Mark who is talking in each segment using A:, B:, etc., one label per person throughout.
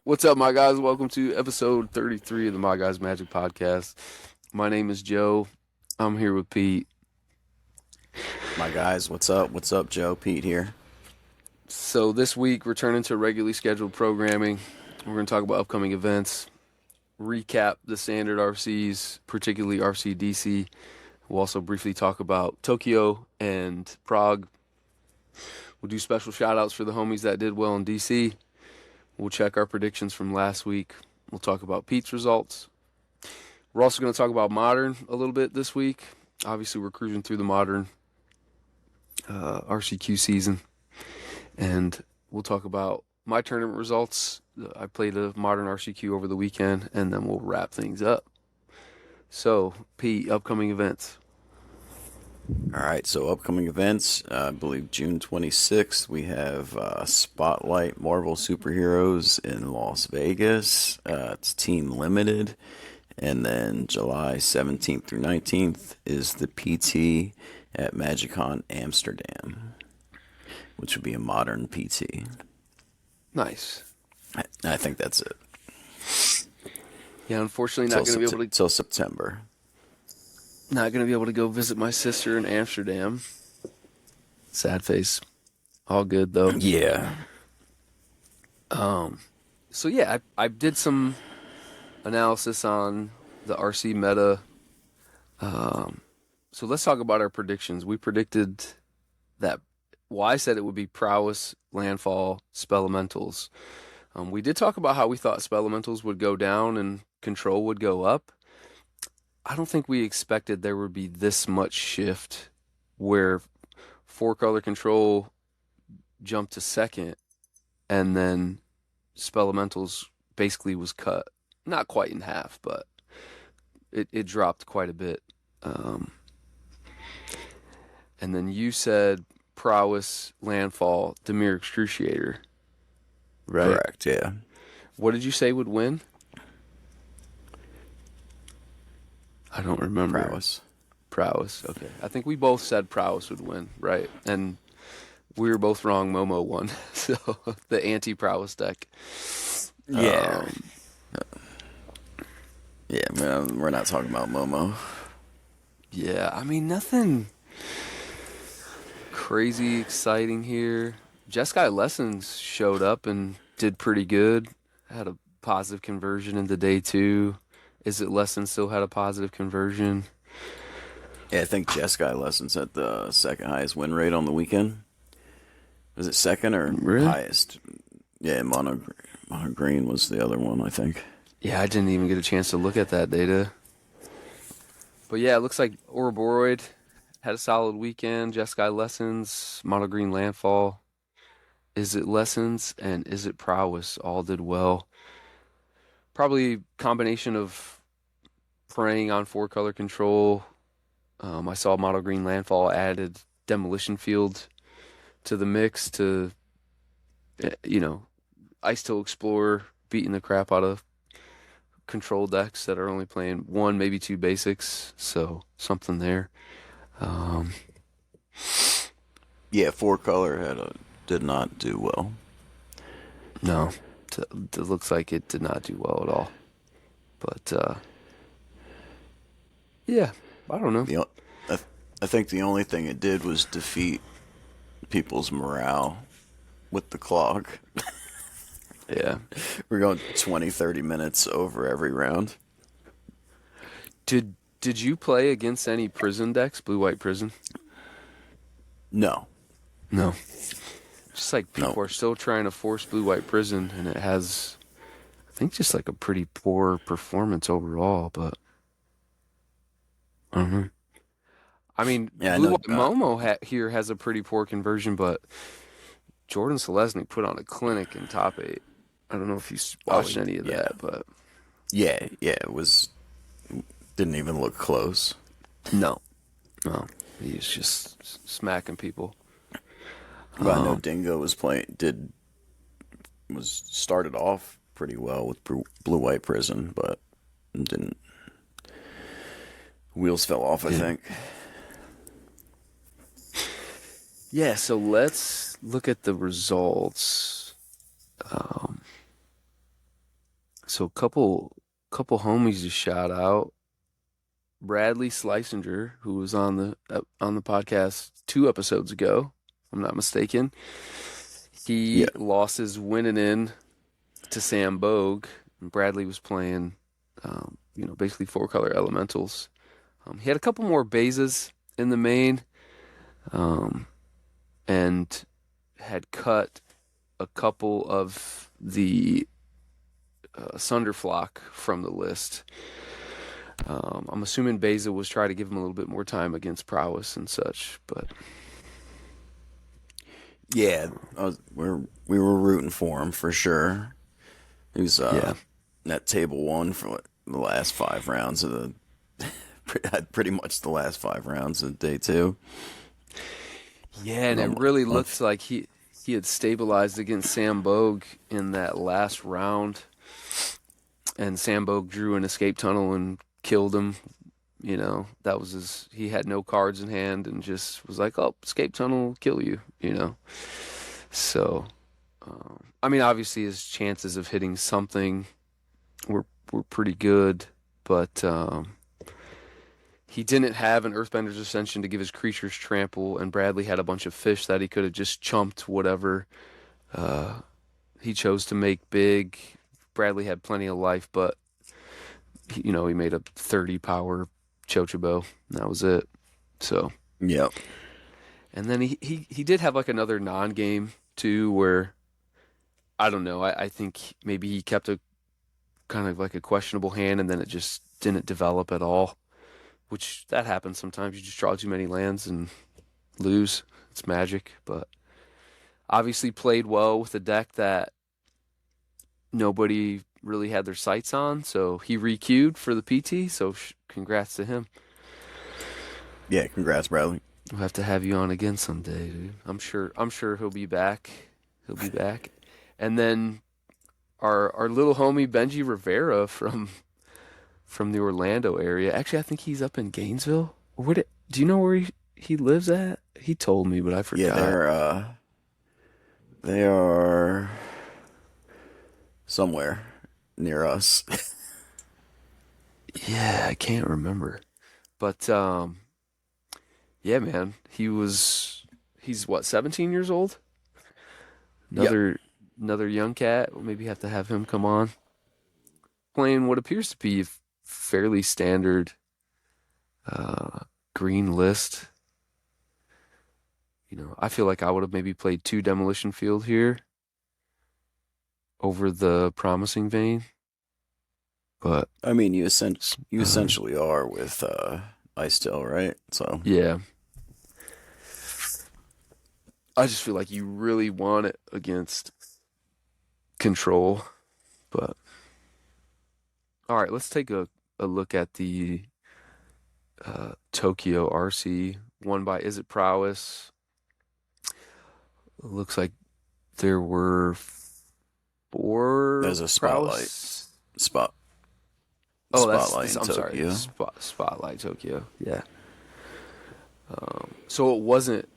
A: What's up, my guys? Welcome to episode 33 of the My Guys Magic podcast. My name is Joe. I'm here with Pete.
B: My guys, what's up? What's up, Joe? Pete here.
A: So, this week, returning to regularly scheduled programming, we're going to talk about upcoming events, recap the standard RCs, particularly RCDC. We'll also briefly talk about Tokyo and Prague. We'll do special shout outs for the homies that did well in DC. We'll check our predictions from last week. We'll talk about Pete's results. We're also going to talk about Modern a little bit this week. Obviously, we're cruising through the Modern RCQ season. And we'll talk about my tournament results. I played a Modern RCQ over the weekend, and then we'll wrap things up. So, Pete, upcoming events.
B: All right, so upcoming events, I believe June 26th, we have Spotlight Marvel Superheroes in Las Vegas. It's team limited. And then July 17th through 19th is the PT at MagicCon Amsterdam, which would be a modern PT.
A: Nice.
B: I think that's it.
A: Yeah, unfortunately, not going to be able to
B: till September.
A: Go visit my sister in Amsterdam. Sad face. All good though.
B: Yeah.
A: So yeah, I did some analysis on the RC meta. So let's talk about our predictions. We predicted that. Well, I said it would be prowess, landfall, spelementals. We did talk about how we thought spelementals would go down and control would go up. I don't think we expected there would be this much shift where four color control jumped to second and then spelementals basically was cut. Not quite in half, but it dropped quite a bit. And then you said prowess, landfall, Demir excruciator, right?
B: Correct, yeah.
A: What did you say would win? I don't remember. Prowess. Okay. I think we both said prowess would win, right? And we were both wrong. Momo won. So the anti-prowess deck.
B: Yeah. Yeah, man, we're not talking about Momo.
A: Yeah, I mean, nothing crazy exciting here. Jeskai Lessons showed up and did pretty good. Had a positive conversion into day two. Is it Lessons still had a positive conversion?
B: Yeah, I think Jeskai Lessons had the second highest win rate on the weekend. Was it second or
A: Really?
B: highest? Yeah, Mono Green was the other one, I think.
A: Yeah, I didn't even get a chance to look at that data. But yeah, it looks like Ouroboros had a solid weekend. Jeskai Lessons, Mono Green Landfall. Is it Lessons and is it Prowess all did well. Probably combination of preying on four color control. I saw Mono Green Landfall added Demolition Field to the mix to, Ice Till Explorer beating the crap out of control decks that are only playing one, maybe two basics. So something there.
B: Yeah, four color did not do well.
A: No, it looks like it did not do well at all. But yeah, I don't know.
B: I think the only thing it did was defeat people's morale with the clock.
A: Yeah.
B: We're going 20, 30 minutes over every round.
A: Did you play against any prison decks, blue white prison?
B: No.
A: No. Just like people
B: No.
A: are still trying to force blue white prison, and it has, I think, just like a pretty poor performance overall. But I don't know. I mean,
B: Yeah, I
A: blue
B: know.
A: white Momo here has a pretty poor conversion, but Jordan Selesnik put on a clinic in top eight. I don't know if you watched any of that, but
B: yeah, it was. Didn't even look close.
A: no, he's just smacking people.
B: But I know Dingo was started off pretty well with blue white prison, but didn't. Wheels fell off, I think.
A: Yeah, so let's look at the results. So couple homies just shout out. Bradley Schleisinger, who was on the podcast 2 episodes ago, if I'm not mistaken.
B: Yeah.
A: He lost his winning in to Sam Bogue. And Bradley was playing, basically four color elementals. He had a couple more bases in the main, um, and had cut a couple of the Sunderflock from the list. I'm assuming Beza was trying to give him a little bit more time against prowess and such, but
B: Yeah, we were rooting for him for sure. He was
A: yeah,
B: at table one for the last 5 rounds of the had pretty much the last 5 rounds of day two.
A: yeah, and
B: And
A: it
B: I'm,
A: really
B: I'm
A: looked like he had stabilized against Sam Bogue in that last round, and Sam Bogue drew an escape tunnel and killed him. That was his. He had no cards in hand and just was like, "Oh, escape tunnel will kill you." So, I mean, obviously his chances of hitting something were pretty good, but he didn't have an Earthbender's Ascension to give his creatures trample, and Bradley had a bunch of fish that he could have just chumped whatever he chose to make big. Bradley had plenty of life, but he made a 30 power Chochobo, and that was it. So,
B: Yep.
A: and then he did have like another non-game too, where I don't know. I think maybe he kept a kind of like a questionable hand, and then it just didn't develop at all. Which that happens sometimes. You just draw too many lands and lose. It's magic, but obviously played well with a deck that nobody really had their sights on. So he re-queued for the PT. So congrats to him.
B: Yeah, congrats, Bradley.
A: We'll have to have you on again someday, dude. I'm sure he'll be back. He'll be back. And then our little homie Benji Rivera from the Orlando area. Actually, I think he's up in Gainesville. Do you know where he lives at? He told me, but I
B: Yeah,
A: forgot.
B: they are somewhere near us.
A: Yeah, I can't remember. But yeah, man, he's what, 17 years old?
B: Yep.
A: Another young cat. We'll maybe have to have him come on. Playing what appears to be a fairly standard uh green list. I feel like I would have maybe played two Demolition Field here over the Promising Vein, but
B: I mean, you
A: um,
B: essentially are with Ice Tail, right? So
A: yeah, I just feel like you really want it against Control. But all right, let's take a look at the Tokyo RC won by Is It Prowess. It looks like there were four
B: there's a
A: Prowess.
B: spot
A: Oh, that's
B: spotlight
A: this.
B: in
A: I'm sorry,
B: Tokyo.
A: Spotlight Tokyo. Yeah. So it wasn't.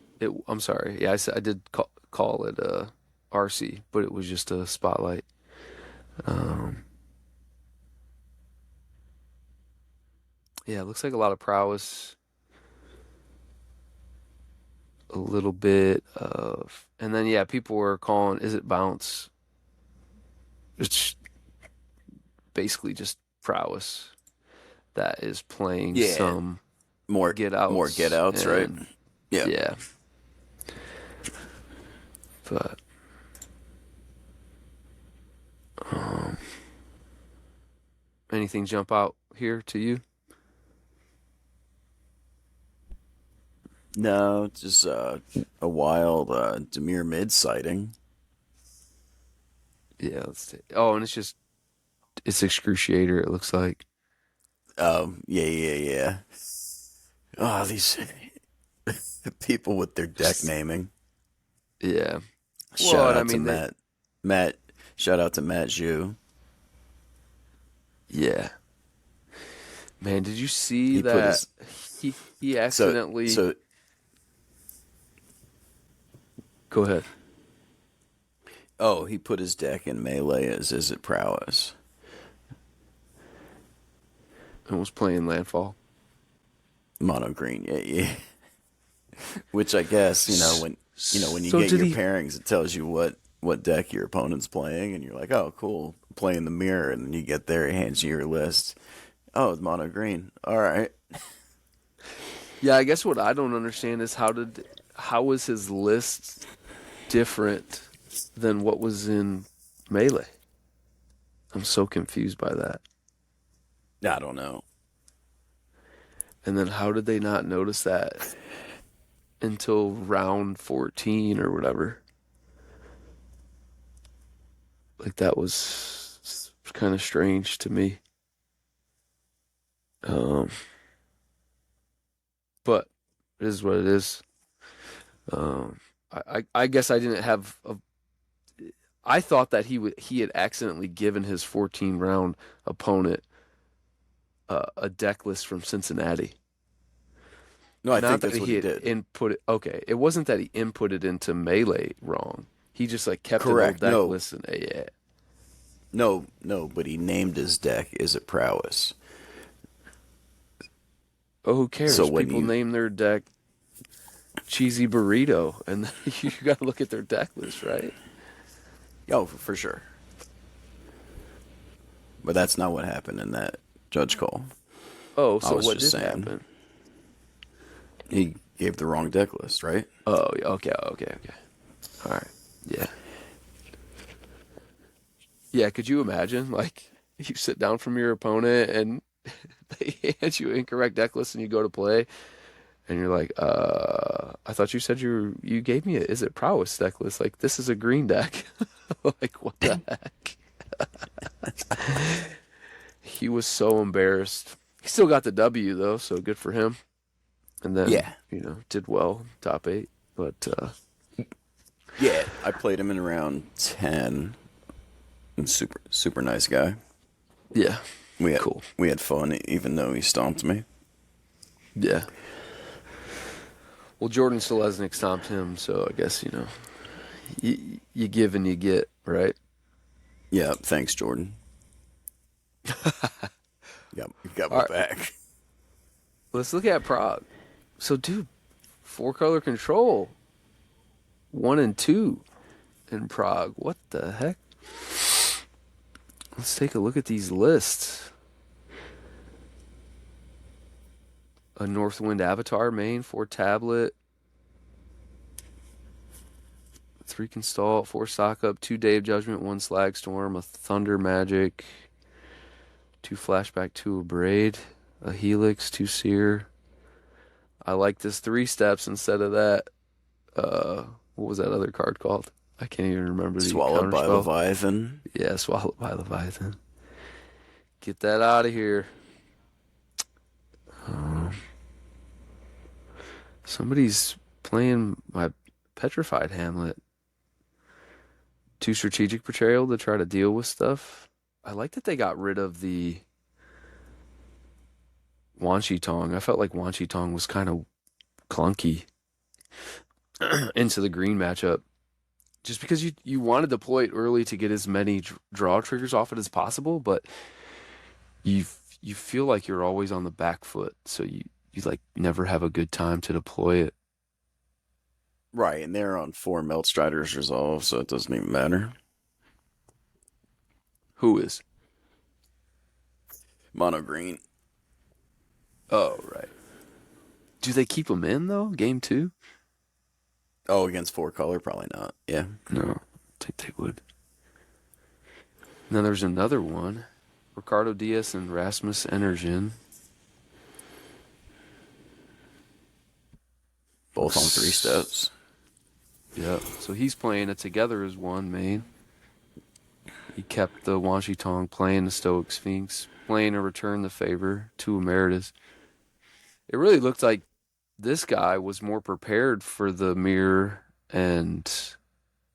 A: I'm sorry. Yeah, I did call it RC, but it was just a Spotlight. Um, yeah, it looks like a lot of Prowess, a little bit of, and then yeah, people were calling Is It Bounce. It's basically just Prowess that is playing
B: Yeah,
A: some get
B: more get
A: outs
B: outs, right?
A: and
B: Yeah.
A: yeah, but um, anything jump out here to you?
B: No, just a wild Demir mid sighting.
A: Yeah, let's see. Oh, and it's Excruciator, it looks like.
B: Yeah, yeah, yeah. Oh, these people with their deck naming.
A: Yeah. Well,
B: Shout
A: and I
B: out to
A: mean they
B: Matt. Matt. Shout out to Matt Zhu.
A: yeah. Man, did you see
B: He put
A: that
B: his
A: he
B: so
A: accidentally
B: so.
A: go ahead.
B: Oh, he put his deck in melee as Is It Prowess.
A: and was playing landfall.
B: Mono green. Yeah, yeah. Which I guess, when you
A: So
B: get
A: did
B: your
A: he?
B: pairings, it tells you what deck your opponent's playing, and you're like, oh, cool, playing the mirror, and then you get there, it hands you your list. Oh, it's mono green. All right.
A: Yeah, I guess what I don't understand is how was his list different than what was in Melee? I'm so confused by that.
B: I don't know.
A: And then how did they not notice that until round 14 or whatever? Like that was kind of strange to me. Um, but it is what it is. Um, I guess I didn't have a. I thought that he had accidentally given his 14 round opponent a deck list from Cincinnati.
B: No, I
A: Not
B: think
A: that
B: that's what
A: he
B: he
A: had
B: did.
A: input it. Okay, it wasn't that he inputted into Melee wrong. He just like kept an old
B: Correct.
A: deck
B: No,
A: list in AA.
B: no, but he named his deck Is It Prowess?
A: Oh, who
B: So
A: cares?
B: when
A: People
B: you,
A: name their deck Cheesy Burrito, and you got to look at their deck list, right?
B: oh, for sure. But that's not what happened in that judge call.
A: Oh,
B: I
A: so
B: was
A: what
B: just
A: did
B: saying
A: happen?
B: he gave the wrong deck list, right?
A: Oh, yeah, okay, okay, okay. All right. Yeah. Yeah, could you imagine? Like, you sit down from your opponent and they hand you an incorrect deck list and you go to play and you're like, I thought you said you gave me a Is It Prowess deck list. Like, this is a green deck. Like, what the heck? He was so embarrassed. He still got the W though, so good for him. And then,
B: Yeah.
A: did well, top eight. But
B: Yeah. I played him in round 10. Super, super nice guy.
A: yeah,
B: We had
A: cool.
B: we had fun, even though he stomped me.
A: Yeah. Well, Jordan Selesnik stomped him, so I guess, you give and you get, right?
B: Yeah, thanks, Jordan. Yep, you got
A: All
B: my
A: right,
B: back.
A: let's look at Prague. So, dude, four color control, 1 and 2 in Prague. What the heck? Let's take a look at these lists. A Northwind Avatar main, 4 tablet, 3 Consult, 4 Stock Up, 2 Day of Judgment, 1 Slag Storm, a Thunder Magic, 2 Flashback, 2 Abrade, a Helix, 2 Seer. I like this 3 steps instead of that. What was that other card called? I can't even remember the
B: Swallowed by
A: counterspell.
B: Leviathan.
A: Yeah, Swallowed by Leviathan. Get that out of here. Um, Somebody's playing my Petrified Hamlet. 2 Strategic Betrayal to try to deal with stuff. I like that they got rid of the Wan Shi Tong. I felt like Wan Shi Tong was kind of clunky into the green matchup. Just because you want to deploy it early to get as many draw triggers off it as possible, but you you feel like you're always on the back foot, so you like never have a good time to deploy it.
B: Right, and they're on 4 Melt Striders Resolve, so it doesn't even matter.
A: Who is?
B: Mono green.
A: Oh, right. Do they keep them in though? Game two?
B: Oh, against 4 color? Probably not. Yeah.
A: No, I think they would. And then there's another one. Ricardo Diaz and Rasmus Energen.
B: Both on 3 steps.
A: Yep. So he's playing it together as one main. He kept the Wan Shi Tong, playing the Stoic Sphinx, playing a Return the Favor to Emeritus. It really looked like this guy was more prepared for the mirror and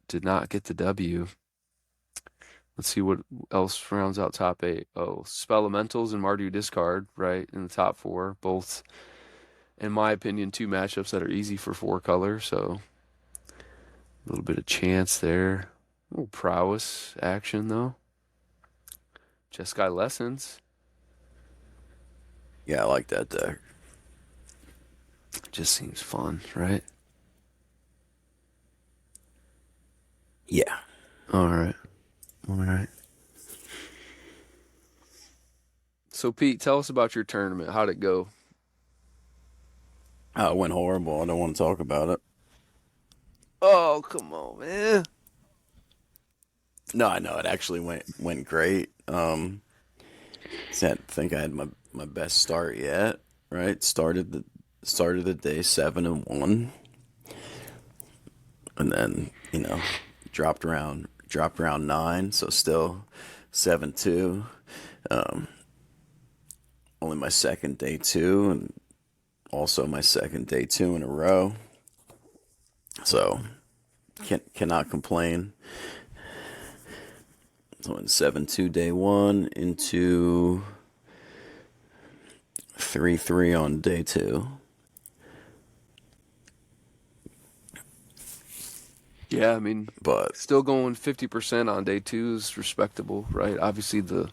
A: did not get the W. Let's see what else rounds out top eight. Oh, Spelementals and Mardu Discard, right, in the top four. Both, in my opinion, 2 matchups that are easy for 4 color, so a little bit of chance there. A little prowess action, though. Jeskai Lessons.
B: Yeah, I like that deck.
A: It just seems fun, right?
B: Yeah.
A: All right. All right. So Pete, tell us about your tournament. How'd it go?
B: It went horrible. I don't want to talk about it.
A: Oh, come on, man.
B: No, I know it actually went great. I think I had my best start yet. Right, started the day 7-1, and then dropped around 9, so still 7-2. Only my second day 2, and also my second day 2 in a row. So cannot complain. So in 7-2 day 1 into 3-3 on day 2.
A: Yeah, I mean,
B: But
A: still going 50% on day two is respectable, right? Obviously, the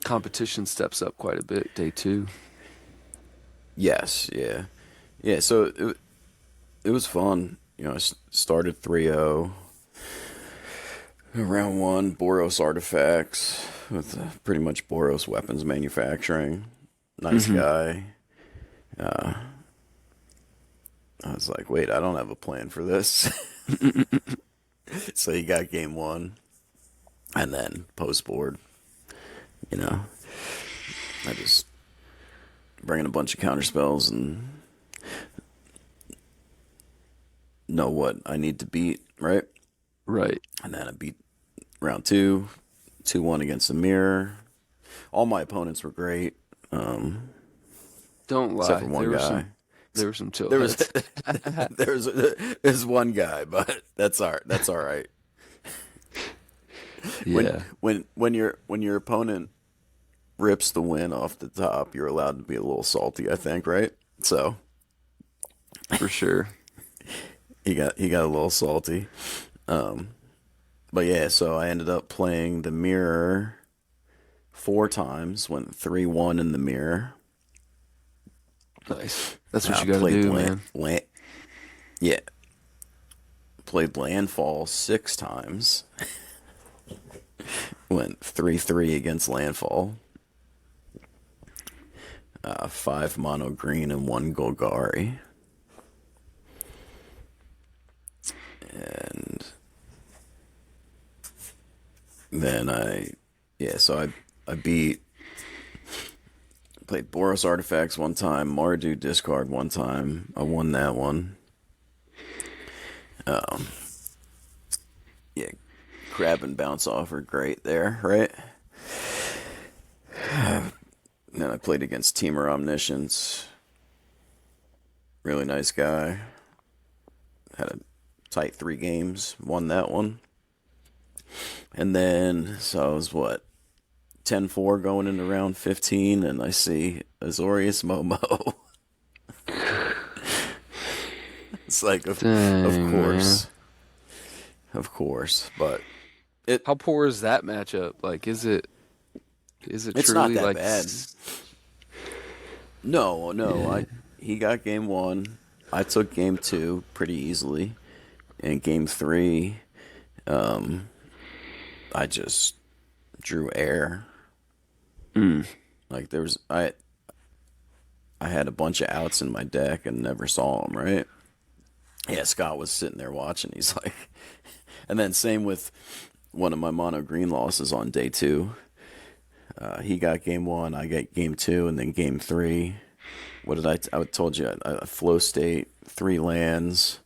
A: competition steps up quite a bit day two.
B: yes, yeah. Yeah, so it was fun. Started 3-0. Round 1, Boros Artifacts with pretty much Boros Weapons Manufacturing. Nice
A: Hmm.
B: guy. I was like, wait, I don't have a plan for this. So he got game 1. And then post board, you know, I just bring in a bunch of counter spells and know what I need to beat, right?
A: Right.
B: And then I beat round 2, 2-1 against the mirror. All my opponents were great,
A: Don't
B: except for
A: lie.
B: one guy.
A: There were some chill
B: There was
A: heads.
B: there's one guy, but that's all right. When
A: Yeah,
B: when your opponent rips the win off the top, you're allowed to be a little salty, I think, right? So
A: for sure.
B: he got a little salty. But yeah, so I ended up playing the mirror 4 times, went 3-1 in the mirror.
A: Nice. That's what you got to
B: Played
A: do, man.
B: yeah, played landfall 6 times. Went 3-3 against landfall. 5 mono green and 1 Golgari. And then I beat, played Boros Artifacts 1 time, Mardu Discard 1 time. I won that one. Yeah, Crab and Bounce Off are great there, right? Then I played against Teamer Omniscience. Really nice guy. Had a tight 3 games. Won that one. And then, so I was what? 10-4 going into round 15, and I see Azorius Momo. It's like, of
A: Dang, man.
B: course. Of course. But it
A: How poor is that matchup? Like, is it
B: it's not
A: truly
B: that
A: like
B: bad. No, no.
A: yeah.
B: He got game 1. I took game 2 pretty easily. And game 3, I just drew air.
A: Mm.
B: Like I had a bunch of outs in my deck and never saw them, right? Yeah, Scott was sitting there watching. He's like, and then same with one of my mono green losses on day 2. He got game 1, I got game 2, and then game 3. What did I told you? I flow state, 3 lands.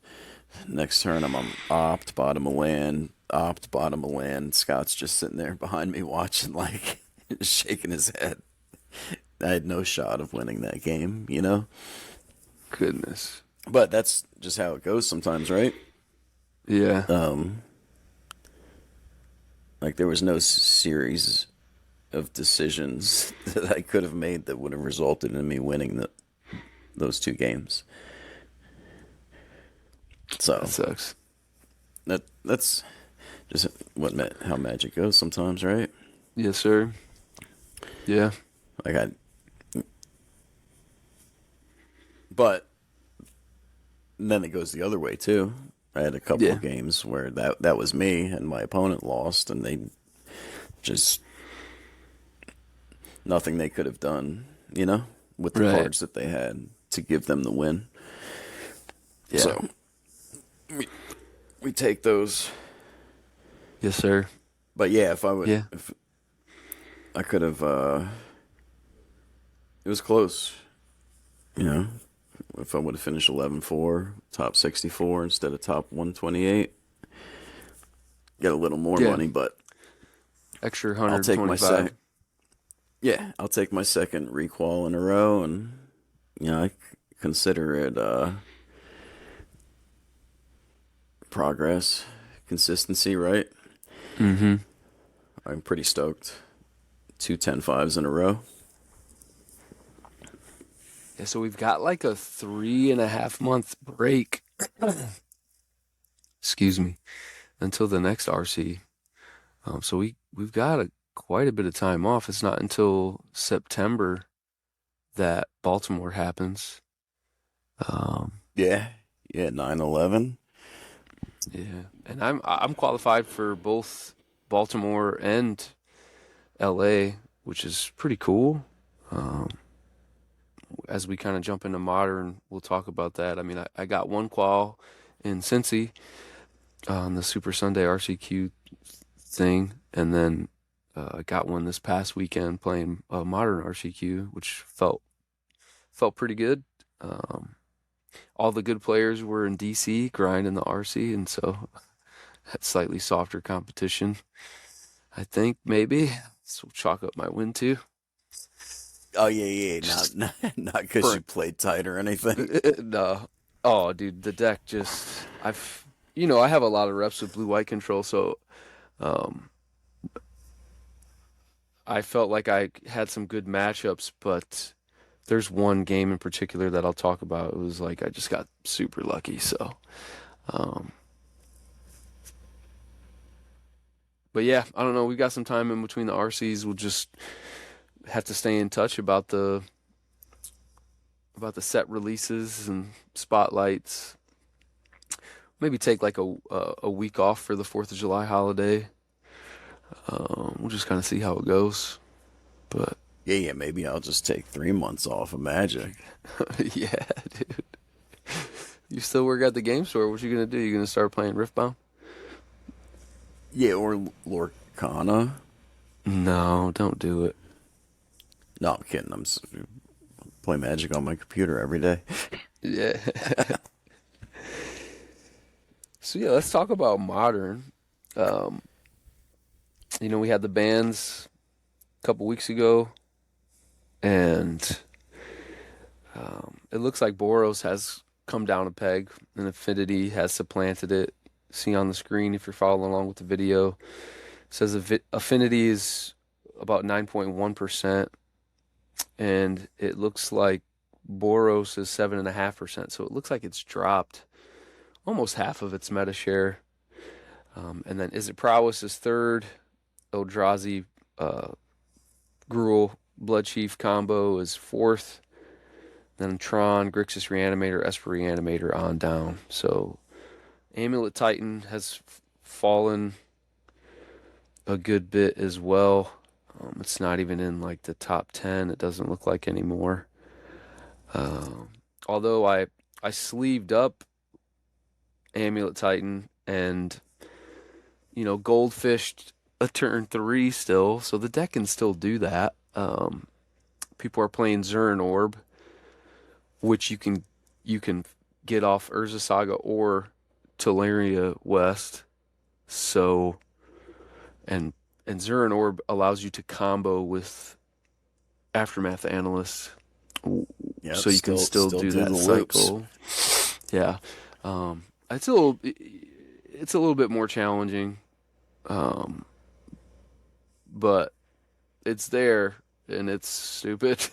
B: Next turn, I'm on opt, bottom of land, opt, bottom of land. Scott's just sitting there behind me watching, like, shaking his head. I had no shot of winning that game, you know?
A: Goodness.
B: But that's just how it goes sometimes, right?
A: Yeah.
B: Like, there was no series of decisions that I could have made that would have resulted in me winning those 2 games.
A: That
B: So
A: sucks.
B: that's just how Magic goes sometimes, right?
A: Yes, sir. Yeah.
B: Like But then it goes the other way too. I had a couple
A: Yeah.
B: of games where that was me and my opponent lost, and they just nothing they could have done, with the
A: Right.
B: cards that they had to give them the win.
A: Yeah.
B: So we take those.
A: Yes, sir.
B: But yeah, if I would,
A: Yeah.
B: if I could have, it was close. You know, if I would have finished 11-4, top 64 instead of top 128, get a little more
A: Yeah.
B: money. But
A: Extra
B: I'll take my
A: 125.
B: second. Yeah, I'll take my second requal in a row, and I consider it progress, consistency, right?
A: Mm-hmm.
B: I'm pretty stoked. 2 10-5s in a row.
A: Yeah, so we've got like a 3.5 month break, excuse me, until the next RC. So we've got quite a bit of time off. It's not until September that Baltimore happens. Um,
B: Yeah, yeah, 9-11.
A: yeah, and I'm qualified for both Baltimore and LA, which is pretty cool. Um, as we kind of jump into modern, we'll talk about that. I mean, I got one qual in Cincy on the Super Sunday RCQ thing, and then I got one this past weekend playing modern RCQ, which felt pretty good. Um, all the good players were in DC grinding the RC, and so had slightly softer competition. I think maybe so. Chalk up my win too.
B: Oh yeah, yeah,
A: Just
B: not because you
A: burnt.
B: played tight or anything.
A: No. Oh, dude, the deck just I have a lot of reps with blue white control, so um I felt like I had some good matchups, but there's one game in particular that I'll talk about. It was like I just got super lucky, so um but yeah, I don't know. We got some time in between the RCs. We'll just have to stay in touch about the set releases and spotlights. Maybe take like a week off for the 4th of July holiday. We'll just kind of see how it goes. But
B: Yeah, yeah, maybe I'll just take 3 months off of Magic.
A: yeah, dude. You still work at the game store. What you gonna do? You gonna start playing Riftbound?
B: Yeah, or Lorcana.
A: No, don't do it.
B: No, I'm kidding. Play Magic on my computer every day.
A: Yeah. So yeah, let's talk about modern. Um, we had the bans a couple weeks ago, and it looks like Boros has come down a peg, and Affinity has supplanted it. See on the screen if you're following along with the video. It says Affinity is about 9.1%, and it looks like Boros is 7.5%. So it looks like it's dropped almost half of its meta share. And then Is It Prowess is third. Eldrazi Gruul Blood Chief combo is fourth. Then Tron, Grixis Reanimator, Esper Reanimator on down. So Amulet Titan has fallen a good bit as well. It's not even in like the top 10. It doesn't look like anymore. Um, Although I sleeved up Amulet Titan and goldfished a turn three still, so the deck can still do that. People are playing Zurin Orb, which you can get off Urza Saga or Teleria West. So and and Zurin Orb allows you to combo with Aftermath Analyst,
B: Yep,
A: so you can still
B: still
A: do
B: do
A: that
B: the loops.
A: cycle. Yeah, it's a little bit more challenging, um, but it's there and it's stupid.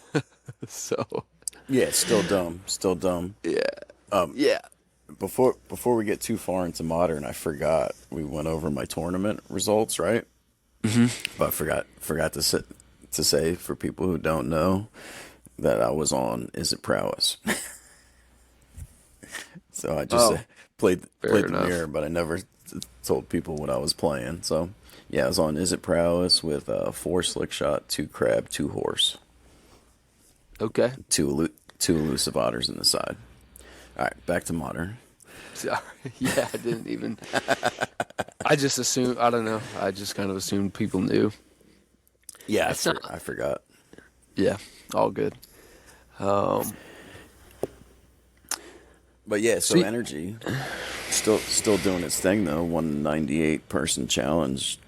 A: So
B: Yeah, it's still dumb. Still dumb.
A: yeah,
B: Um,
A: yeah.
B: before we get too far into modern, I forgot we went over my tournament results, right?
A: Hmm.
B: But I forgot to say for people who don't know that I was on Is It Prowess. So I just
A: Oh, fair
B: played the
A: enough.
B: mirror, but I never told people what I was playing. So yeah, I was on Is It Prowess with four slick shot, two crab, two horse,
A: Okay.
B: two elusive otters in the side. All right, back to modern.
A: Sorry. Yeah, I didn't even. I just assumed. I don't know. I just kind of assumed people knew.
B: Yeah,
A: It's not.
B: I forgot.
A: Yeah, all good. Um.
B: But yeah, so
A: See.
B: energy still doing its thing though. 198 person challenge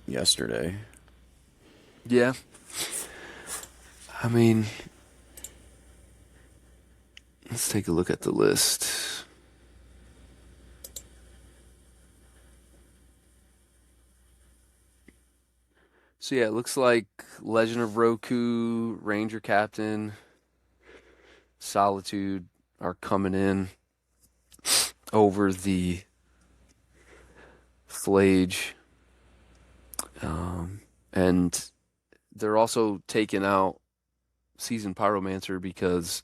B: yesterday.
A: Yeah. I mean, let's take a look at the list. So yeah, it looks like Legend of Roku, Ranger Captain, Solitude are coming in over the Flage, and they're also taking out Seasoned Pyromancer because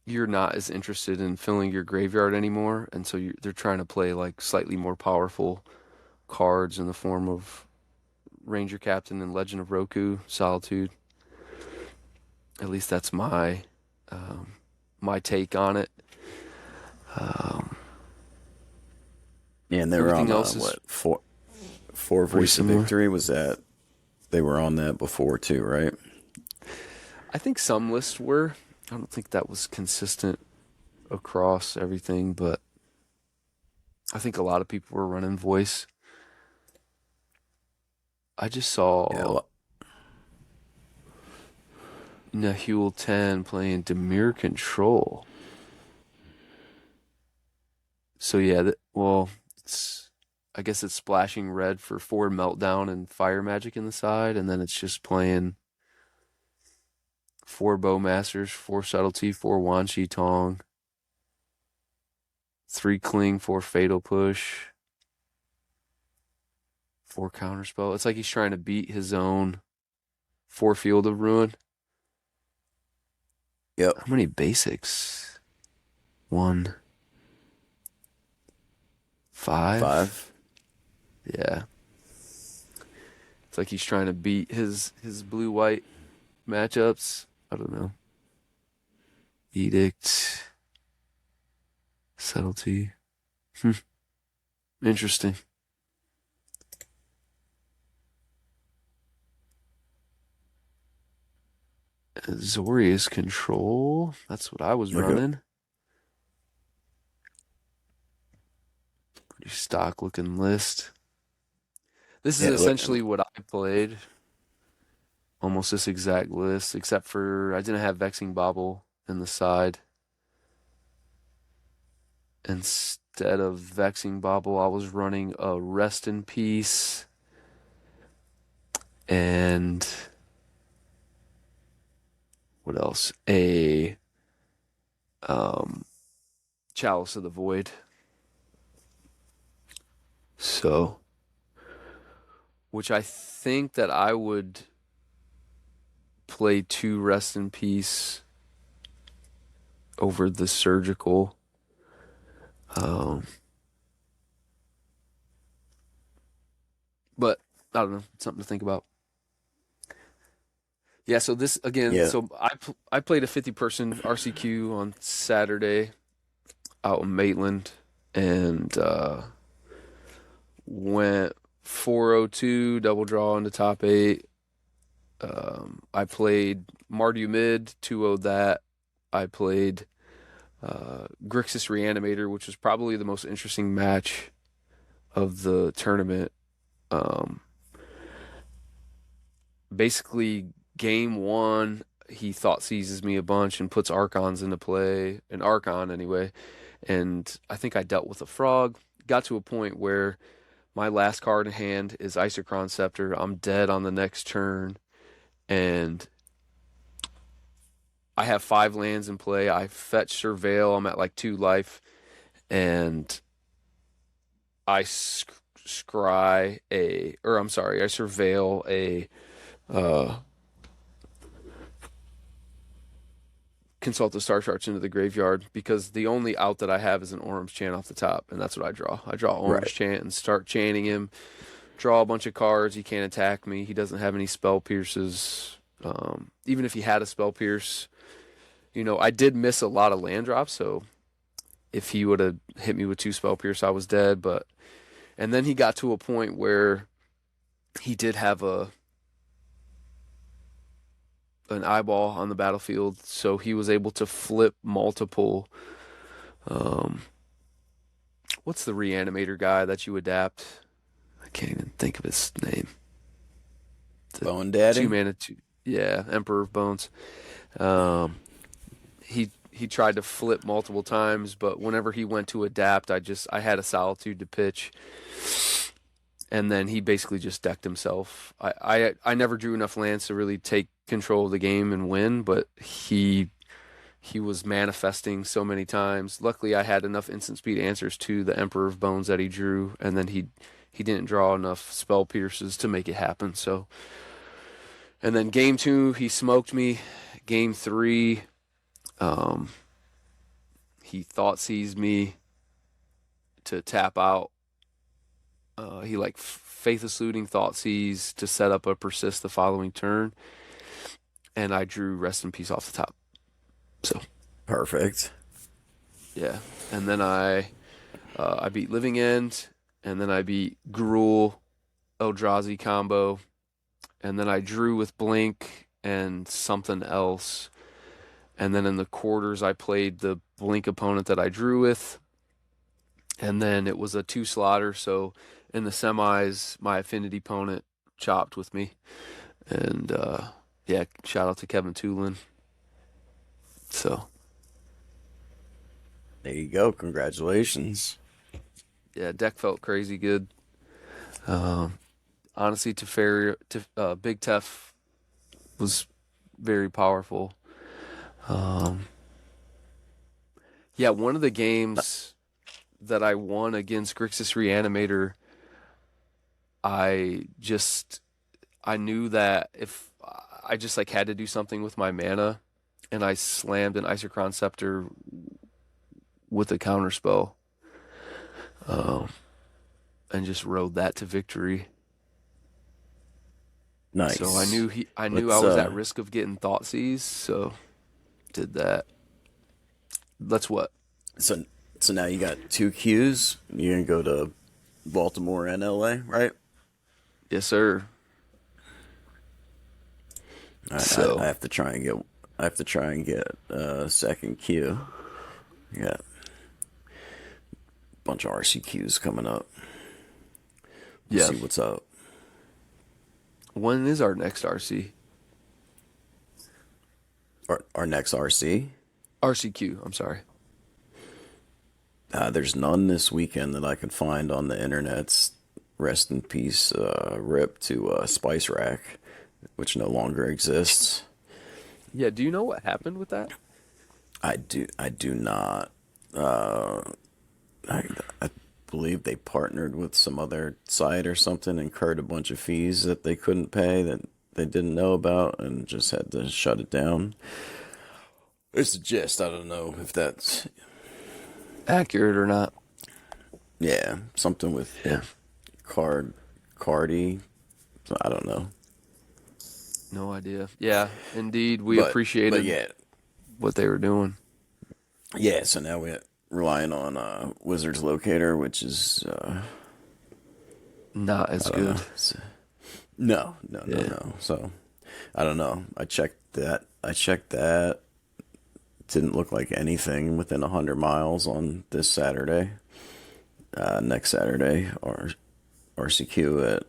A: you're not as interested in filling your graveyard anymore, and so they're trying to play like slightly more powerful cards in the form of Ranger Captain and Legend of Roku, Solitude. At least that's um, my take on it. Um,
B: Yeah, and they were
A: Everything
B: on
A: else is
B: what four
A: pretty
B: Voice of
A: similar.
B: Victory. Was that they were on that before too, right?
A: I think some lists were. I don't think that was consistent across everything, but I think a lot of people were running voice. I just
B: Yeah,
A: saw Nahul 10 playing Demir Control. So yeah, well, it's I guess it's splashing red for four Meltdown and Fire Magic in the side, and then it's just playing four Bowmasters, four Subtlety, four Wan Shi Tong, three Cling, four Fatal Push, four Counterspell. It's like he's trying to beat his own four Field of Ruin.
B: yep,
A: How many basics? One, five?
B: five.
A: Yeah. It's like he's trying to beat his blue white matchups. I don't know. Edict, Subtlety. Hmm. Interesting. Azorius Control. That's what I was
B: Look at
A: running. Pretty stock looking list. This is
B: yeah, look.
A: essentially what I played. Almost this exact list, except for I didn't have Vexing Bobble in the side. Instead of Vexing Bobble, I was running a Rest in Peace and what else? A um, Chalice of the Void. So, which I think that I would play two Rest in Peace over the Surgical. Um, but I don't know, something to think about. Yeah, so this again,
B: Yeah,
A: so I played a 50-person RCQ on Saturday out in Maitland and went 402 double draw into top 8. I played Mardu mid, 2-0 that. I played Grixis Reanimator, which was probably the most interesting match of the tournament. Um, Basically, game one, he thought seizes me a bunch and puts Archons into play, an Archon anyway. And I think I dealt with a frog. Got to a point where my last card in hand is Isochron Scepter. I'm dead on the next turn, and I have 5 lands in play. I fetch Surveil. I'm at like 2 life, and I scry a, or I'm sorry, I Surveil a uh, consult the star charts into the graveyard because the only out that I have is an Orm's chant off the top, and that's what I draw. I draw Orm's
B: Right.
A: chant and start chanting him. Draw a bunch of cards. He can't attack me. He doesn't have any spell pierces. Even if he had a spell pierce, I did miss a lot of land drops. So if he would have hit me with two spell pierce, I was dead. And then he got to a point where he did have an eyeball on the battlefield, so he was able to flip multiple. Um, what's the reanimator guy that you adapt? I can't even think of his name. The
B: Bone
A: two
B: Daddy.
A: mana, yeah, Emperor of Bones. Um, he tried to flip multiple times, but whenever he went to adapt, I had a solitude to pitch, and then he basically just decked himself. I never drew enough lands to really take control of the game and win, but he was manifesting so many times. Luckily, I had enough instant speed answers to the Emperor of Bones that he drew, and then he didn't draw enough spell pierces to make it happen. So, and then game two, he smoked me. Game three, um, he thought seized me to tap out. He like faithless looting thought seize to set up a persist the following turn, and I drew rest in peace off the top. So
B: Perfect.
A: yeah, and then I beat Living End, and then I beat Gruul Eldrazi combo, and then I drew with Blink and something else, and then in the quarters I played the Blink opponent that I drew with, and then it was a two slaughter. So in the semis, my Affinity opponent chopped with me, and yeah, shout out to Kevin Tulin. So
B: There you go. Congratulations.
A: yeah, deck felt crazy good. Um, honestly, Big Tef was very powerful. Um, yeah, one of the games that I won against Grixis Reanimator, I just I knew that if I just like had to do something with my mana, and I slammed an Isochron Scepter with a counter spell, um, and just rode that to victory. So
B: Nice.
A: I knew I
B: Let's
A: was at risk of getting thought seized, so did that. That's what.
B: so so now you got two Qs. You're gonna go to Baltimore and LA, right?
A: Yes, sir.
B: All right, I
A: So
B: have to try and get a second Q. You got a bunch of RCQs coming up. We'll
A: yeah,
B: see what's up.
A: when is our next RC?
B: Our next RC.
A: RCQ. I'm sorry.
B: There's none this weekend that I can find on the internet's rest in peace rip to Spice Rack, which no longer exists.
A: Yeah. Do you know what happened with that?
B: I do not. Uh, I believe they partnered with some other site or something, incurred a bunch of fees that they couldn't pay that they didn't know about, and just had to shut it down. It's the gist. I don't know if that's,
A: Accurate or not?
B: yeah, something with
A: Yeah.
B: Cardi. I don't know.
A: No idea. Yeah. Indeed, we
B: But
A: appreciated
B: yeah,
A: what they were doing.
B: yeah. So now we're relying on Wizards Locator, which is
A: Not as
B: I don't know.
A: good.
B: No.
A: Yeah.
B: So I don't know. I checked that. Didn't look like anything within 100 miles on this Saturday. Next Saturday, or RCQ at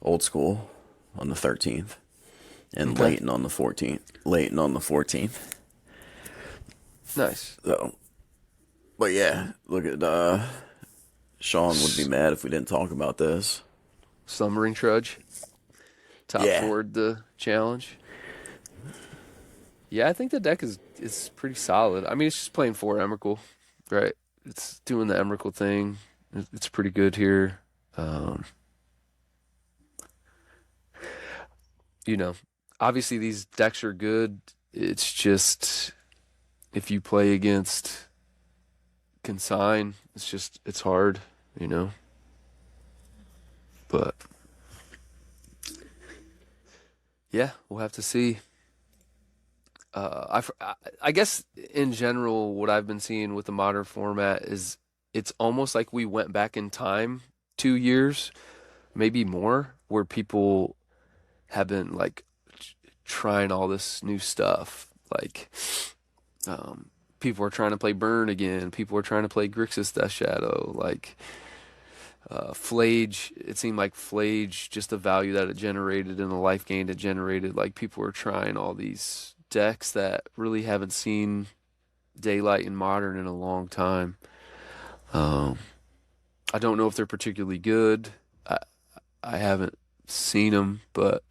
B: Old School on the 13th, and
A: Okay.
B: Layton on the 14th. Layton on the 14th.
A: Nice.
B: So, but yeah, look at Sean would be mad if we didn't talk about this.
A: Slumbering Trudge. Top
B: Yeah,
A: forward the challenge. Yeah, I think the deck is pretty solid. I mean, it's just playing four Emrakul, right? It's doing the Emrakul thing. It's pretty good here. Um, you know, obviously these decks are good It's just if you play against consign, it's hard, you know. But yeah, we'll have to see. I guess in general, what I've been seeing with the modern format is it's almost like we went back in time 2 years, maybe more, where people have been like trying all this new stuff. Like, people are trying to play Burn again. People are trying to play Grixis Death Shadow. Like, Flage, it seemed like Flage, just the value that it generated and the life gain it generated. Like, people are trying all these decks that really haven't seen daylight in Modern in a long time. Um, I don't know if they're particularly good. I, I haven't seen them, but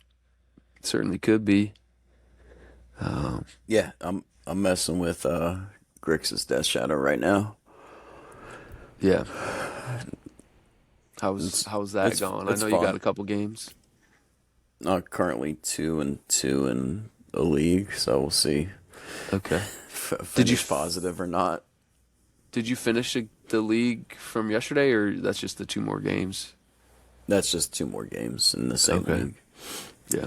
A: certainly could be. Um,
B: Yeah, I'm messing with Grixis Death Shadow right now.
A: yeah.
B: It's
A: How's that
B: it's
A: going? I
B: it's
A: know you got
B: fun.
A: a couple games.
B: Currently 2-2 in the league, so we'll see
A: Okay.
B: if I
A: Did you
B: finish positive or not.
A: did you finish the league from yesterday, or that's just the two more games?
B: That's just 2 more games in the same
A: Okay.
B: league.
A: Yeah.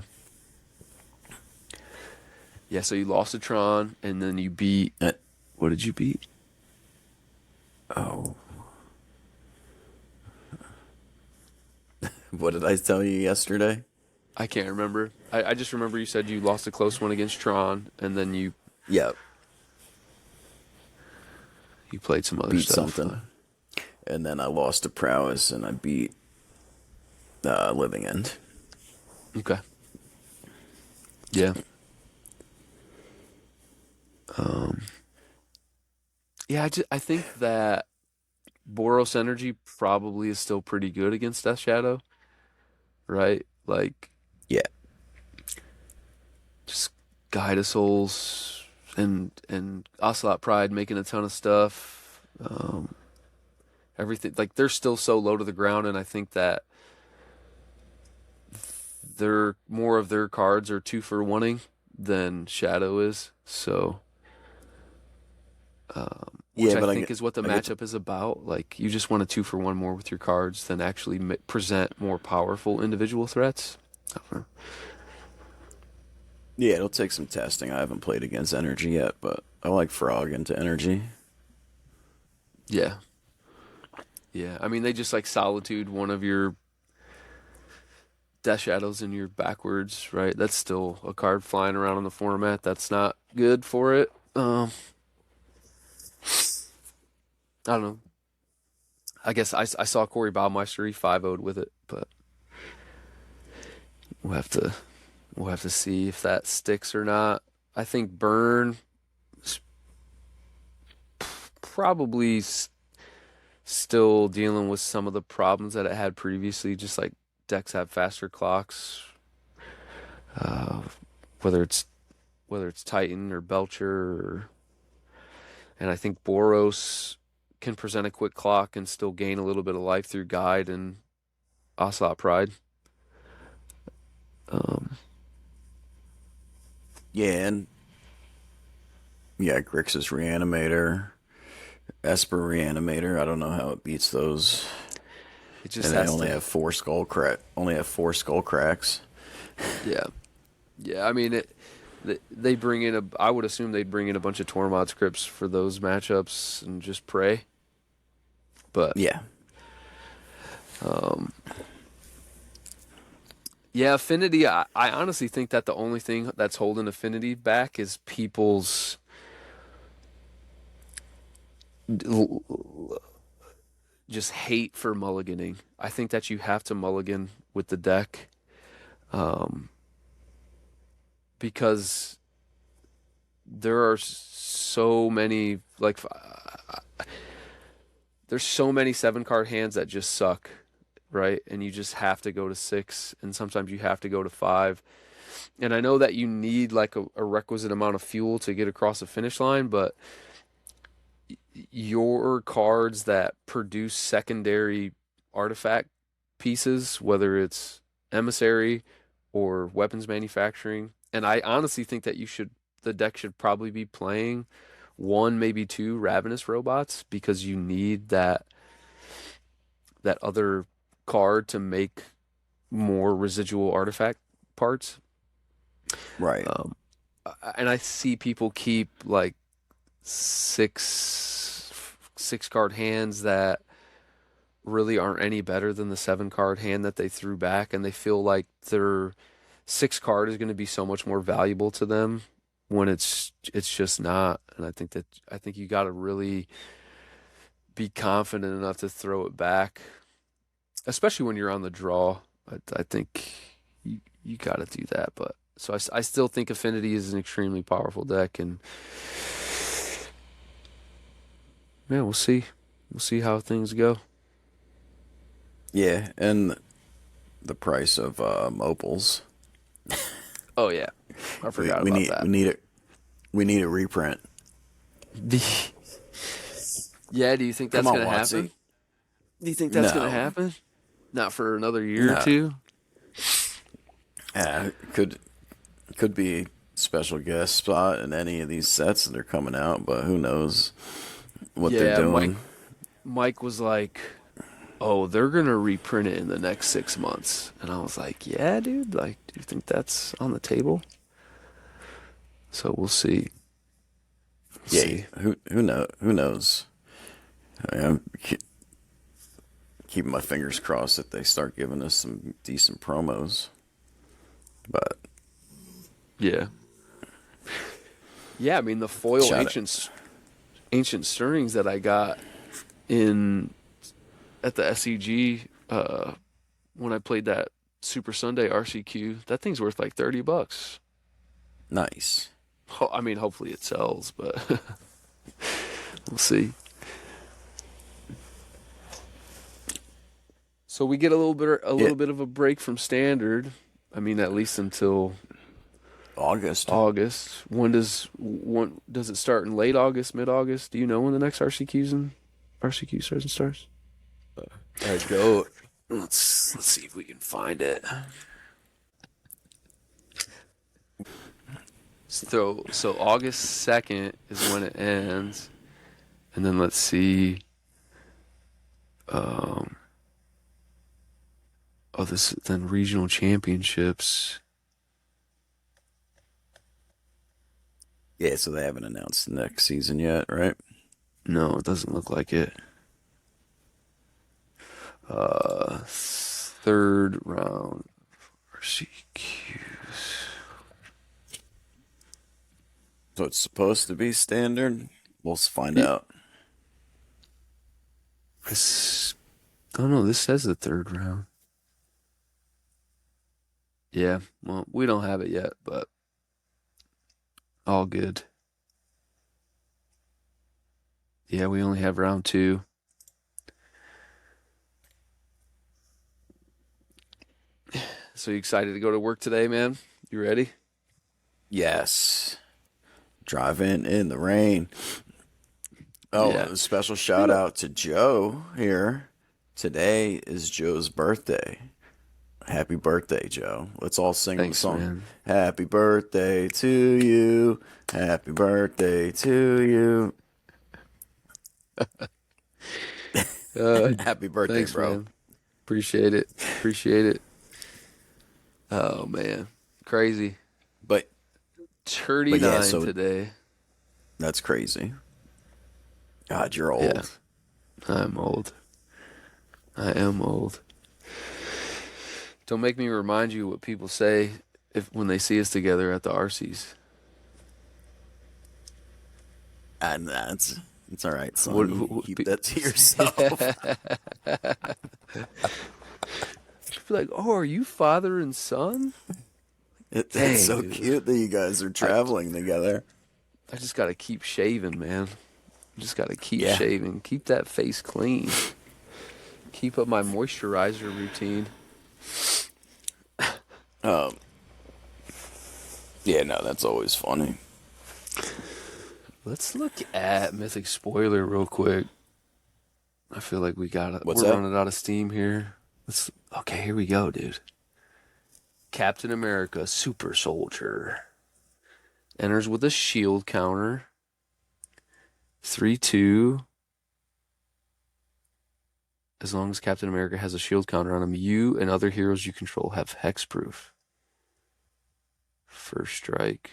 A: Yeah. So you lost to Tron, and then you beat.
B: Uh,
A: What did you beat?
B: oh, what did I tell you yesterday?
A: I can't remember. I just remember you said you lost a close one against Tron, and then
B: Yeah,
A: you played some other
B: beat
A: stuff.
B: something, and then I lost to Prowess, and I beat Living End.
A: Okay. Yeah. Um. Yeah. I think that Boros Energy probably is still pretty good against Death Shadow, right? Like,
B: Yeah,
A: just Guide of Souls and Ocelot Pride making a ton of stuff. Everything, like, they're still so low to the ground, and I think that they're more of their cards are two for oneing than Shadow is. So, which
B: yeah,
A: I
B: but
A: think is what the
B: I get to
A: matchup is about. Like, you just want a two for one more with your cards than actually present more powerful individual threats. I don't know.
B: yeah, it'll take some testing. I haven't played against Energy yet, but I like Frog into Energy.
A: Yeah, yeah. I mean, they just like Solitude, one of your Death Shadows in your backwards, right? That's still a card flying around on the format. That's not good for it. I don't know. I guess I saw Corey Baumeister, he 5-0'd with it, but we'll have to we'll have to see if that sticks or not. I think Burn is probably still dealing with some of the problems that it had previously, just like decks have faster clocks, uh, whether it's Titan or Belcher, and I think Boros can present a quick clock and still gain a little bit of life through Guide and Ocelot Pride. Um,
B: Yeah, and yeah, Grixis Reanimator, Esper Reanimator. I don't know how it beats those.
A: it just
B: And they
A: has
B: only
A: to,
B: have only have 4 skull cracks.
A: yeah, yeah. I mean, they bring in a. I would assume they'd bring in a bunch of Tormod scripts for those matchups and just pray. But
B: Yeah.
A: um, yeah, Affinity. I honestly think that the only thing that's holding Affinity back is people's just hate for mulliganing. I think that you have to mulligan with the deck, um, because there are so many there's so many 7 card hands that just suck, right? And you just have to go to 6, and sometimes you have to go to 5. And I know that you need like a requisite amount of fuel to get across the finish line, but your cards that produce secondary artifact pieces, whether it's emissary or weapons manufacturing, and I honestly think that you should the deck should probably be playing one, maybe two Ravenous Robots because you need that other card to make more residual artifact parts.
B: Right.
A: Um, and I see people keep like six card hands that really aren't any better than the 7 card hand that they threw back, and they feel like their 6 card is going to be so much more valuable to them when it's just not. And I think you got to really be confident enough to throw it back, especially when you're on the draw. I think you got to do that. But so I still think Affinity is an extremely powerful deck, and yeah, we'll see. We'll see how things go.
B: Yeah, and the price of opals.
A: Oh yeah, I
B: We,
A: forgot
B: we
A: about
B: need
A: that.
B: we need a we need a reprint.
A: Yeah, do you think
B: Come
A: that's
B: on,
A: gonna happen?
B: Watsy.
A: Do you think that's gonna
B: No,
A: happen? Not for another year or
B: no.
A: two?
B: Could be special guest spot in any of these sets that are coming out, but who knows what they're
A: Yeah,
B: doing.
A: Mike was like, "Oh, they're gonna reprint it in the next 6 months," and I was like, "Yeah, dude. Like, do you think that's on the table?" So we'll see. We'll
B: Yeah,
A: see.
B: who knows? I'm keeping my fingers crossed that they start giving us some decent promos. But
A: Yeah, yeah. I mean, the foil
B: shout it.
A: ancient stirrings that I got in at the SEG when I played that Super Sunday RCQ, that thing's worth like $30.
B: Nice.
A: I mean, hopefully it sells, but we'll see. So we get a
B: Yeah,
A: little bit of a break from standard. I mean, at least until
B: August.
A: August. When does it start in late August, mid August? Do you know when the next RCQ starts and starts?
B: All right, go.
A: Let's see if we can find it. So August 2nd is when it ends, and then let's see. Um, oh, this then regional championships.
B: Yeah, so they haven't announced the next season yet, right?
A: No, it doesn't look like it. Third round RCQs.
B: So it's supposed to be standard. We'll find out.
A: This, oh no, this says the third round. Yeah, well, we don't have it yet, but all good. Yeah, we only have round 2. So you excited to go to work today, man? You ready?
B: Yes. Driving in the rain. Oh,
A: Yeah.
B: a special
A: You
B: shout
A: know,
B: out to Joe here. Today is Joe's birthday. Happy birthday, Joe. Let's all sing the
A: thanks,
B: song.
A: man.
B: Happy birthday to you. Happy birthday to you.
A: Uh,
B: Happy birthday,
A: thanks,
B: bro.
A: man. Appreciate it. Appreciate it. Oh man, crazy.
B: But yeah,
A: 39
B: so
A: today.
B: that's crazy. God, you're
A: Yeah,
B: old.
A: I'm old. I am old. Don't make me remind you what people say if when they see us together at the RCs.
B: And that's it's all right,
A: What,
B: son. You
A: what,
B: keep that to yourself.
A: Be like, oh, are you father and son?
B: It's
A: Dang,
B: so
A: dude.
B: cute that you guys are
A: I
B: traveling together.
A: I just gotta keep shaving, man. Just gotta keep
B: Yeah.
A: shaving. Keep that face clean. Keep up my moisturizer routine.
B: Um. Yeah. No, that's always funny.
A: Let's look at Mythic Spoiler real quick. I feel like
B: What's
A: we're
B: that?
A: running out of steam here. Okay, here we go, dude. Captain America Super Soldier. Enters with a shield counter. 3/2. As long as Captain America has a shield counter on him, you and other heroes you control have hexproof. First strike.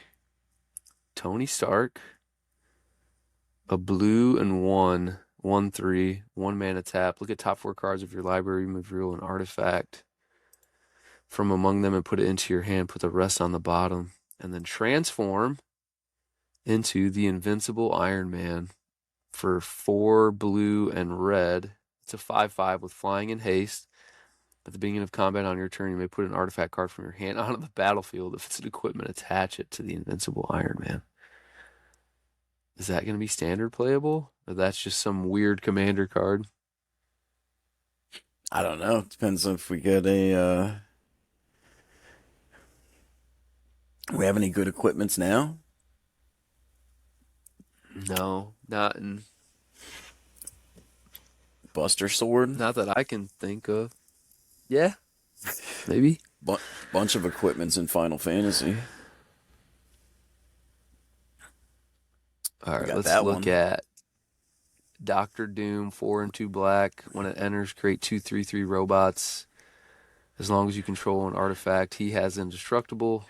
A: Tony Stark. A blue and 1/3, 1 mana tap. Look at top 4 cards of your library, reveal an artifact from among them and put it into your hand. Put the rest on the bottom. And then transform into the Invincible Iron Man for 4 blue and red. It's a 5/5 with flying and haste. At the beginning of combat on your turn, you may put an artifact card from your hand onto the battlefield. If it's an equipment, attach it to the Invincible Iron Man. Is that going to be standard playable? Or that's just some weird commander card?
B: I don't know. Depends if we get we have any good equipments now.
A: No,
B: Buster Sword.
A: not that I can think of. Yeah, maybe.
B: Bunch of equipments in Final Fantasy.
A: All
B: We
A: right,
B: got
A: let's
B: that
A: look
B: one.
A: at Doctor Doom, 4 and 2 black. When it enters, create 2/3/3 robots. As long as you control an artifact, he has indestructible.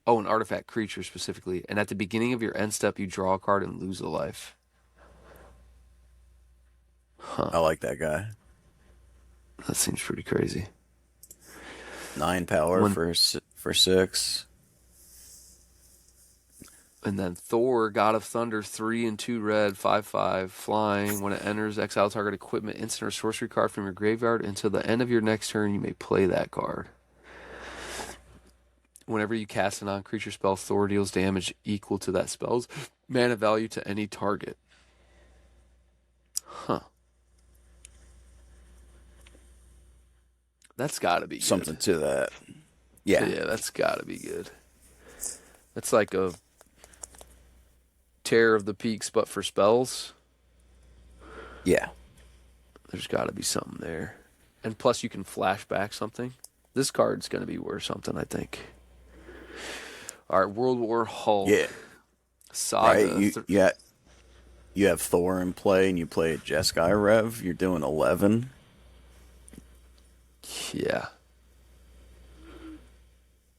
A: Oh, an artifact creature specifically. And at the beginning of your end step, you draw a card and lose a life. Huh.
B: I like that guy.
A: That seems pretty crazy.
B: 9 power
A: When,
B: for 6.
A: and then Thor, God of Thunder, 3 and 2 red, 5/5, flying. When it enters, exile target equipment, instant or sorcery card from your graveyard. Until the end of your next turn, you may play that card. Whenever you cast a non-creature spell, Thor deals damage equal to that spell's mana value to any target. Huh. That's got to be
B: Something
A: good.
B: to that. Yeah.
A: Yeah, that's got to be good. That's like a Terror of the Peaks, but for spells.
B: Yeah.
A: There's got to be something there. And plus, you can flash back something. This card's going to be worth something, I think. All right, World War Hulk.
B: Yeah.
A: Saga.
B: Right? You have Thor in play and you play a Jeskai Rev, you're doing 11.
A: Yeah.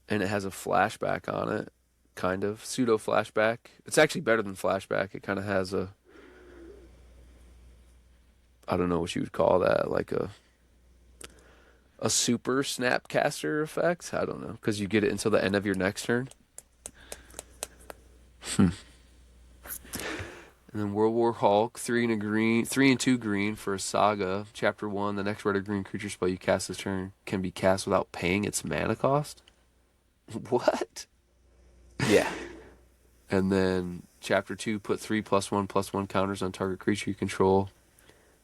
A: And it has a flashback on it, kind of. Pseudo flashback. It's actually better than flashback. It kind of has a, I don't know what you would call that, like a super snapcaster effect. I don't know, because you get it until the end of your next turn. And then World War Hulk, 3 and 2 green for a saga. Chapter 1, the next red or green creature spell you cast this turn can be cast without paying its mana cost. What?
B: Yeah.
A: And then Chapter 2, put 3+1/+1 counters on target creature you control.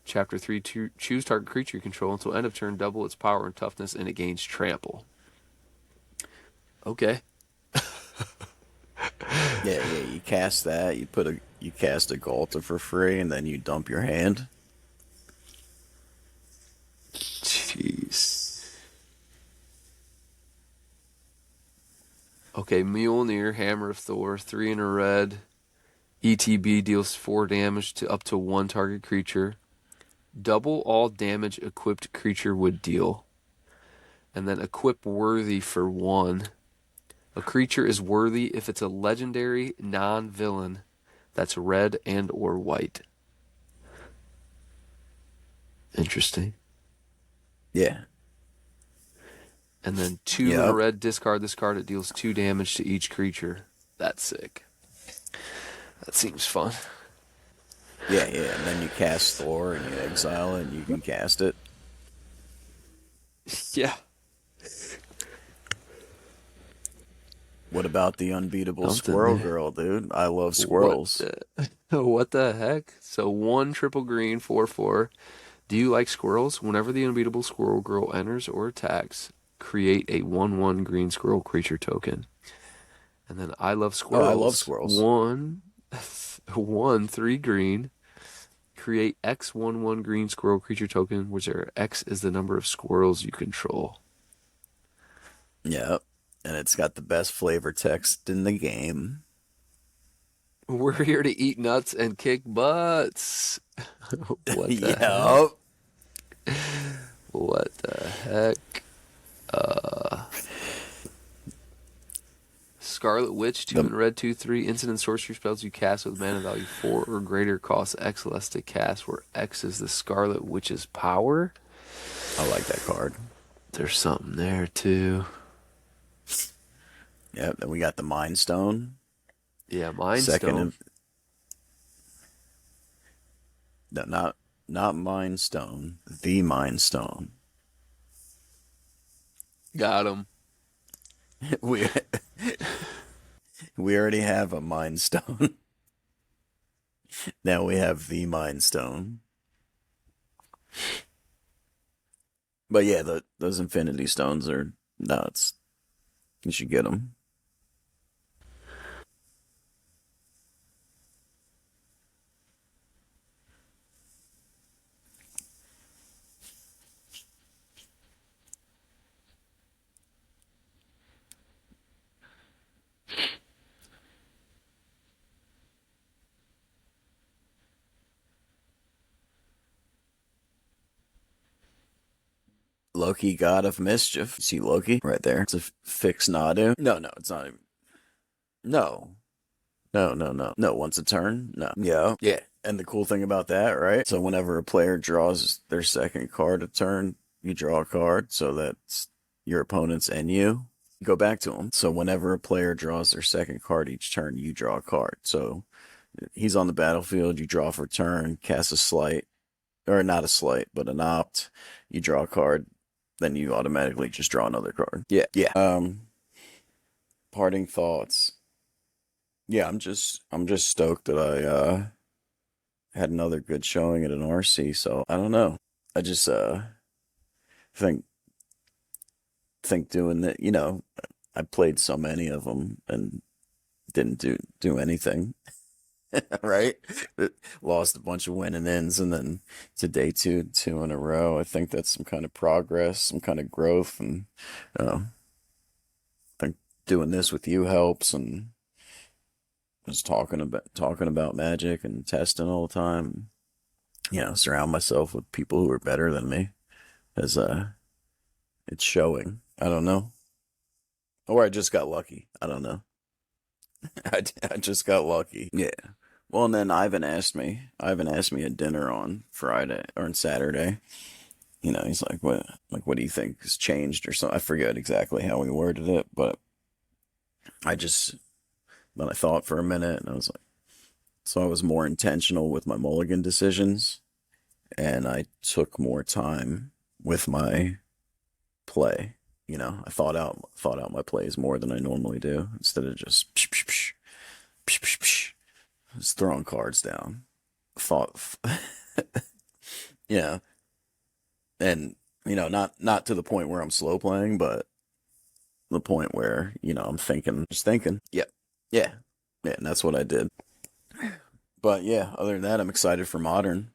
A: Chapter 3, choose target creature you control until end of turn, double its power and toughness, and it gains trample. Okay.
B: Yeah, you cast that, you cast a Galta for free, and then you dump your hand.
A: Jeez. Okay, Mjolnir, Hammer of Thor, 3 in a red. ETB deals 4 damage to up to 1 target creature. Double all damage equipped creature would deal. And then equip worthy for 1. A creature is worthy if it's a legendary non-villain that's red and or white. Interesting.
B: Yeah.
A: And then 2 in a
B: Yep.
A: red, discard this card. It deals 2 damage to each creature. That's sick. That seems fun.
B: Yeah, and then you cast Thor and you exile it and you can cast it.
A: Yeah.
B: What about the unbeatable
A: Something
B: Squirrel
A: there.
B: Girl, dude? I love squirrels.
A: What the heck? So 1 triple green, 4/4. Do you like squirrels? Whenever the unbeatable Squirrel Girl enters or attacks, create a 1/1 green squirrel creature token. And then I love
B: Oh, I love
A: squirrels.
B: squirrels.
A: 3 green. Create X 1/1 green squirrel creature token, where X is the number of squirrels you control.
B: Yep. And it's got the best flavor text in the game.
A: We're here to eat nuts and kick butts. What the heck?
B: Yup.
A: What the heck? Uh, Scarlet Witch, 2
B: The
A: and red, 2/3. Instant sorcery spells you cast with mana value 4 or greater cost X less to cast, where X is the Scarlet Witch's power.
B: I like that card.
A: There's something there too.
B: Yep. Then we got the Mind Stone.
A: Yeah, Mind
B: Second,
A: Stone.
B: no, not Mind Stone. The Mind Stone.
A: Got him.
B: We we already have a Mind Stone. Now we have the Mind Stone. But yeah, those Infinity Stones are nuts. You should get them. Loki, God of Mischief. See Loki right there. It's a fixed Nadu. No, no, it's not even. No, no. Once a turn. No. Yeah, yeah. And the cool thing about that, right? So whenever a player draws their second card a turn, you draw a card. So that's your opponents and you. Go back to them. So whenever a player draws their second card each turn, you draw a card. So he's on the battlefield. You draw for turn, cast a slight, or not a slight, but an opt. You draw a card, then you automatically just draw another card. Yeah, yeah. Parting thoughts. Yeah, I'm just stoked that I had another good showing at an RC. So I don't know. I just think doing that. I played so many of them and didn't do anything. Right? Lost a bunch of winning ends, and then to day two in a row. I think that's some kind of progress, some kind of growth, and I think doing this with you helps, and just talking about magic and testing all the time. Surround myself with people who are better than me, as it's showing. I don't know, or I just got lucky. I don't know. I just got lucky. Yeah. Well, and then Ivan asked me. Ivan asked me at dinner on Friday or on Saturday. He's like, what do you think has changed or something? I forget exactly how we worded it, but I just then I thought for a minute and I was like, so I was more intentional with my mulligan decisions, and I took more time with my play. I thought out my plays more than I normally do, instead of just psh, psh, psh, psh, psh, psh, just throwing cards down. Thought, yeah, and not to the point where I'm slow playing, but the point where I'm thinking, just thinking. Yep, yeah, yeah, and that's what I did. But yeah, other than that, I'm excited for Modern.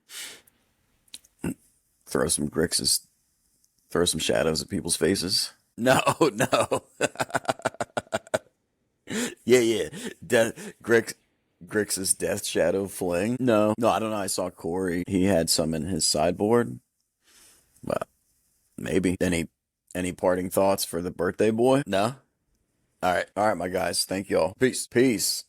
B: Throw some Grixis, throw some shadows at people's faces. No, no. Yeah, yeah. Grixis Death Shadow Fling. No, no, I don't know. I saw Corey. He had some in his sideboard. But maybe. Any parting thoughts for the birthday boy? No? All right, my guys. Thank y'all. Peace. Peace.